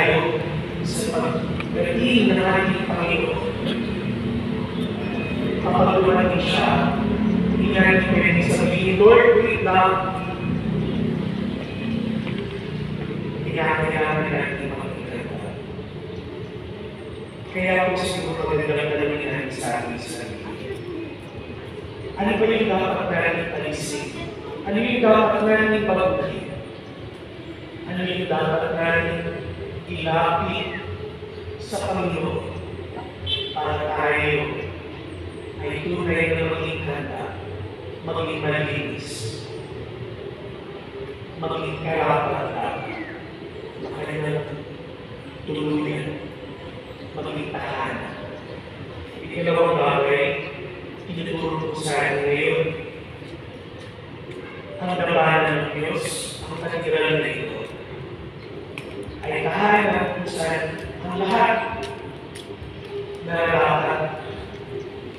tayo sa pagdating ng ating Panginoon. Kapag dumating siya, hindi nga rin pwede sabihin, Lord, wait lang. Kaya natin makikita. Kaya po siguro magandang natin sa ating sarili. Ano ba yung dapat natin alisin? Ano yung dapat natin pagbuhin? Ano yung dapat natin ilapit sa Panginoon para tayo ay tunay na maging handa, maging malinis, maging karapat-dapat, na kanilang tuluyan, maging tahanan. Ikalawang bagay, tinuturo ko sa akin ngayon, ang labanan ng Diyos, ang katagalan na ito, ay tahanan kung saan ang lahat na dapat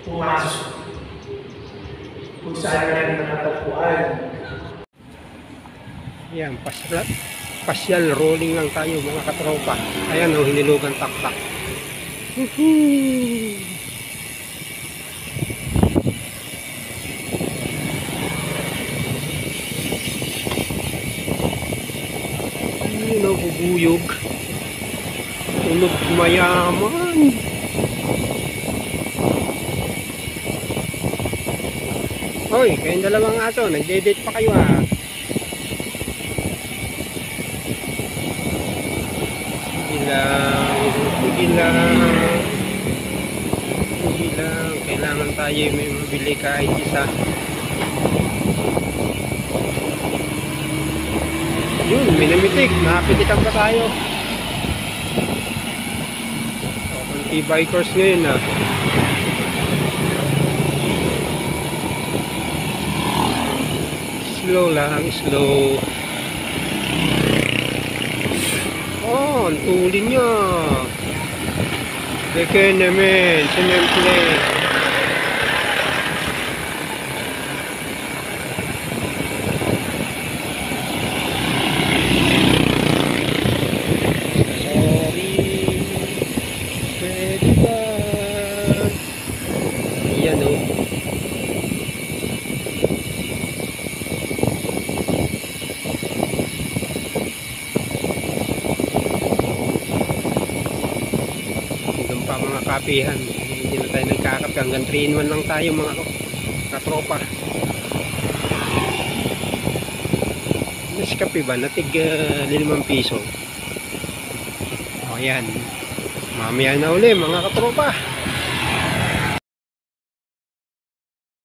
pumasok, kung saan natin nakatagpuan. Yan, pasyal rolling lang tayo mga katropa. Ayan o, hinilugan taktak. Ayun o, bubuyog. Tunog mayaman. Hoy, kayong dalawang aso, nagde-date pa kayo ha. Sige lang, kailangan tayo may mabili kahit isa. Yun, minamitik, nakapititan pa tayo. So, konti bikers ngayon ha. Slow lang, slow. Oh, ang tulin niya. Deke naman, simple. Sorry. Pwede ba? Yan o. Pa mga kapihan, hindi na tayo nagkakape, hanggang 3-in-1 lang tayo mga katropa. Mas kape ba natig 5 piso. O yan, mamaya na uli mga katropa.